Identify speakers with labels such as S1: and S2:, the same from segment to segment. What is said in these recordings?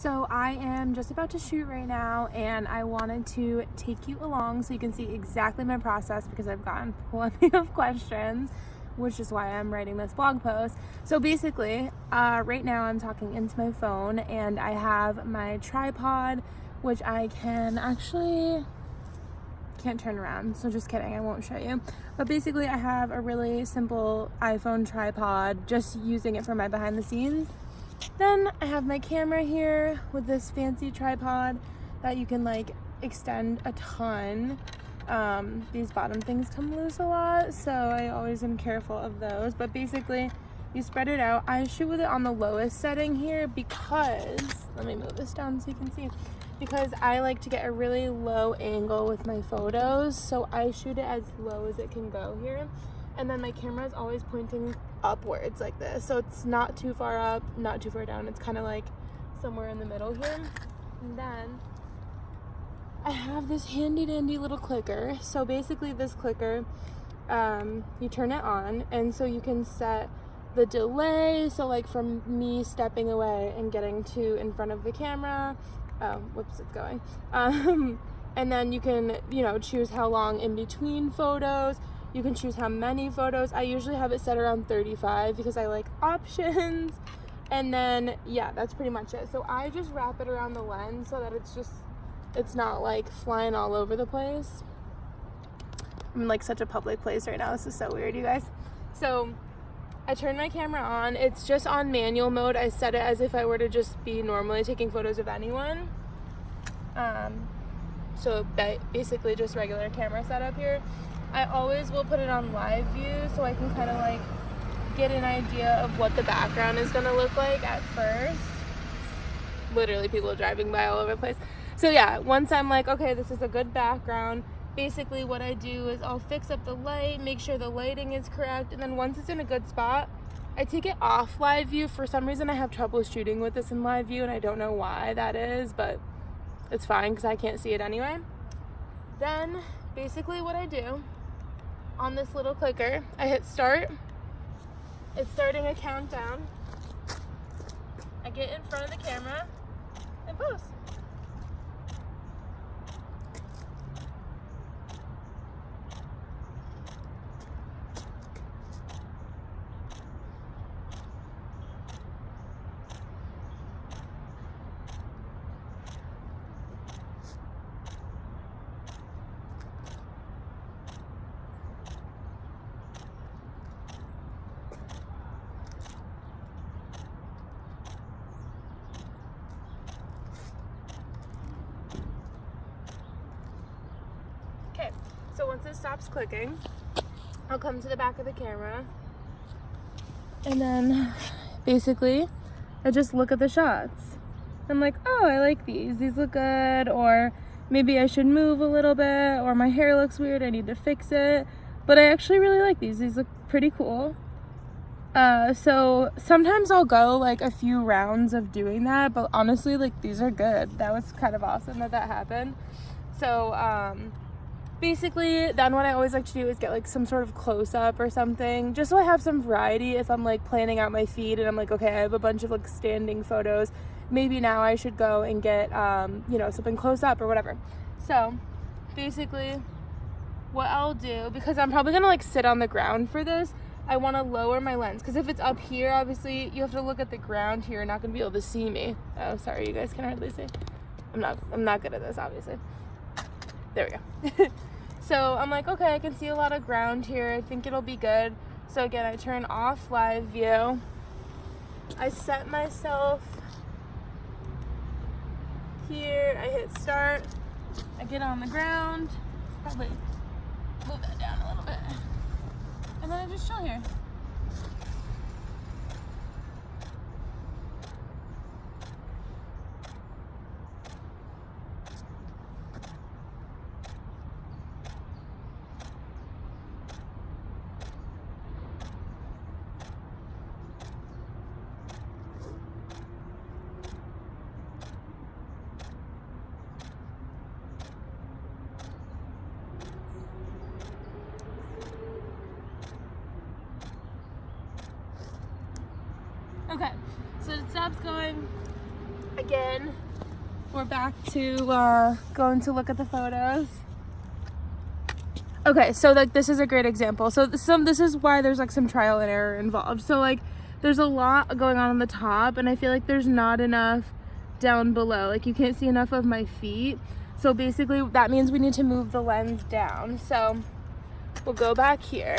S1: So I am just about to shoot right now, and I wanted to take you along so you can see exactly my process because I've gotten plenty of questions, which is why I'm writing this blog post. So basically, right now I'm talking into my phone, and I have my tripod, which I can actually can't turn around, so just kidding, I won't show you. But basically I have a really simple iPhone tripod, just using it for my behind the scenes. Then I have my camera here with this fancy tripod that you can like extend a ton. These bottom things come loose a lot, so I always am careful of those. But basically you spread it out. I shoot with it on the lowest setting here because, let me move this down so you can see, because I like to get a really low angle with my photos, so I shoot it as low as it can go here. And then my camera is always pointing upwards like this, so it's not too far up, not too far down. It's kind of like somewhere in the middle here. And then I have this handy dandy little clicker. So basically this clicker, you turn it on, and so you can set the delay, so like from me stepping away and getting to in front of the camera. Oh, whoops, it's going. And then you can, choose how long in between photos. You can choose how many photos. I usually have it set around 35 because I like options. And then, yeah, that's pretty much it. So I just wrap it around the lens so that it's not like flying all over the place. I'm in like such a public place right now. This is so weird, you guys. So I turn my camera on. It's just on manual mode. I set it as if I were to just be normally taking photos of anyone. So basically just regular camera setup here. I always will put it on live view so I can kind of like get an idea of what the background is going to look like at first. Literally people are driving by all over the place. So yeah, once I'm like, okay, this is a good background, basically what I do is I'll fix up the light, make sure the lighting is correct, and then once it's in a good spot, I take it off live view. For some reason I have trouble shooting with this in live view, and I don't know why that is, but it's fine because I can't see it anyway. Then basically what I do on this little clicker, I hit start. It's starting a countdown. I get in front of the camera and pose. So once it stops clicking, I'll come to the back of the camera, and then basically I just look at the shots. I'm like, oh, I like these look good, or maybe I should move a little bit, or my hair looks weird, I need to fix it, but I actually really like these look pretty cool. So sometimes I'll go like a few rounds of doing that, but honestly, like, these are good. That was kind of awesome that happened. So basically, then what I always like to do is get like some sort of close-up or something, just so I have some variety if I'm like planning out my feed and I'm like, okay, I have a bunch of like standing photos, maybe now I should go and get something close-up or whatever. So basically what I'll do, because I'm probably gonna like sit on the ground for this, I want to lower my lens, because if it's up here, obviously you have to look at the ground here. You're not gonna be able to see me. Oh, sorry, you guys can hardly see. I'm not good at this, obviously. There we go. So I'm like, okay, I can see a lot of ground here. I think it'll be good. So again, I turn off live view. I set myself here. I hit start. I get on the ground. Probably move that down a little bit. And then I just chill here. Okay, so it stops going. again, we're back to going to look at the photos. Okay, so like this is a great example. So this is why there's like some trial and error involved. So like there's a lot going on the top, and I feel like there's not enough down below. Like you can't see enough of my feet. So basically that means we need to move the lens down. So we'll go back here,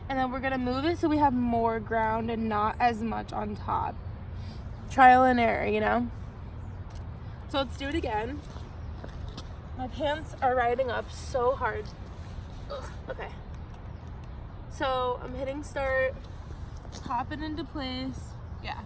S1: and then we're gonna move it so we have more ground and not as much on top. Trial and error, you know? So let's do it again. My pants are riding up so hard. Ugh, okay. So I'm hitting start, pop it into place. Yeah.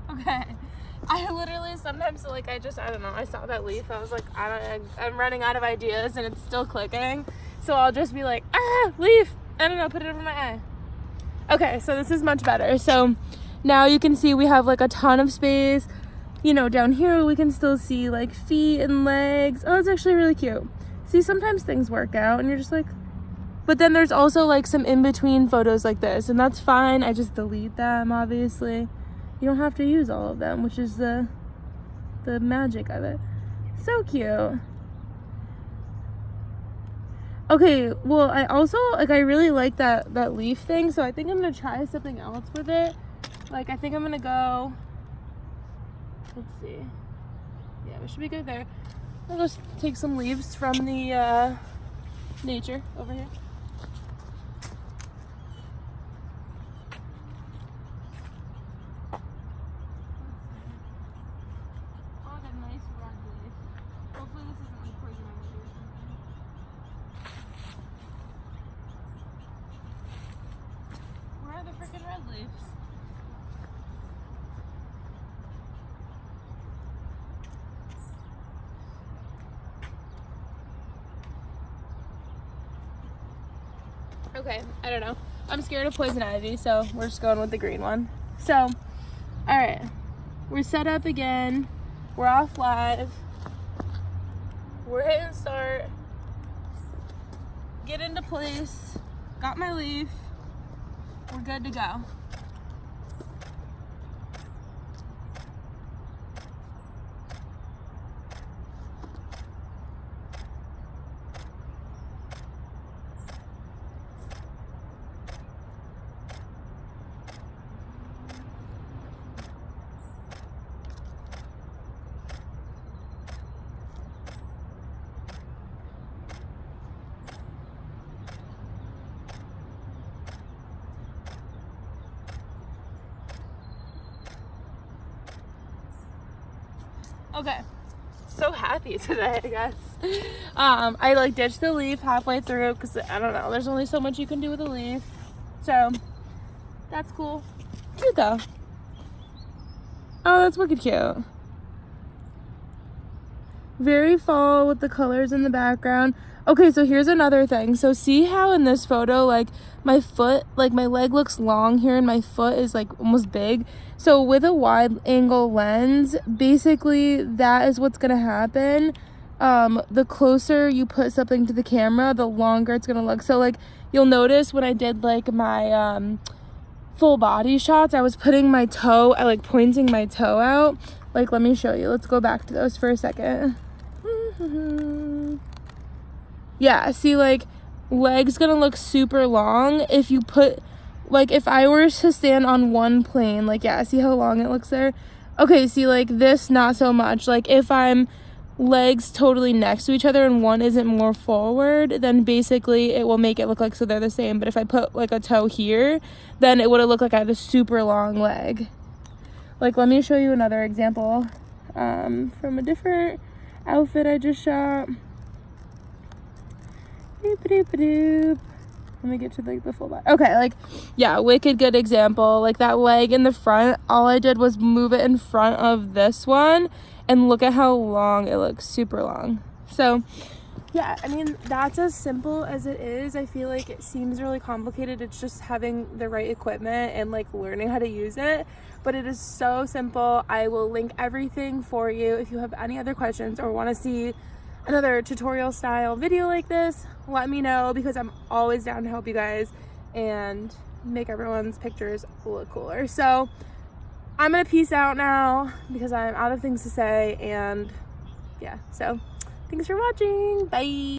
S1: Okay, I literally sometimes like I don't know, I saw that leaf, I was like I'm running out of ideas and it's still clicking, so I'll just be like, leaf, I don't know, put it over my eye. Okay, so this is much better. So now you can see we have like a ton of space, you know. Down here we can still see like feet and legs. Oh, it's actually really cute. See, sometimes things work out and you're just like, but then there's also like some in-between photos like this, and that's fine. I just delete them, obviously. You don't have to use all of them, which is the magic of it. So cute. Okay, well, I also, like, I really like that leaf thing, so I think I'm gonna try something else with it. Like, I think I'm gonna go, let's see. Yeah, we should be good there. I'll just take some leaves from the nature over here. Okay, I don't know. I'm scared of poison ivy, so we're just going with the green one. So, all right, we're set up again. We're off live. We're hitting start. Get into place. Got my leaf. We're good to go. Okay, so happy today, I guess. I like ditched the leaf halfway through because I don't know, there's only so much you can do with a leaf. So that's cool. Cute though. Oh, that's wicked cute. Very fall with the colors in the background. Okay, so here's another thing. So see how in this photo, like my foot, like my leg looks long here and my foot is like almost big. So with a wide angle lens, basically that is what's gonna happen. The closer you put something to the camera, the longer it's gonna look. So like you'll notice when I did like my full body shots, I was putting my toe, I like pointing my toe out. Like, let me show you. Let's go back to those for a second. Yeah, see, like leg's gonna look super long if you put, like, if I were to stand on one plane, like, yeah, see how long it looks there? Okay, see, like this, not so much. Like if I'm legs totally next to each other and one isn't more forward, then basically it will make it look like so they're the same. But if I put like a toe here, then it would have looked like I had a super long leg. Like, let me show you another example from a different outfit I just shot. Doop, doop, doop. let me get to like the full back. Okay, like, yeah, wicked good example. Like that leg in the front, all I did was move it in front of this one, and look at how long it looks, super long. So yeah, I mean, that's as simple as it is. I feel like it seems really complicated. It's just having the right equipment and like learning how to use it, but it is so simple. I will link everything for you. If you have any other questions or want to see another tutorial style video like this, let me know, because I'm always down to help you guys and make everyone's pictures look cooler. So I'm gonna peace out now because I'm out of things to say, and yeah, so thanks for watching. Bye.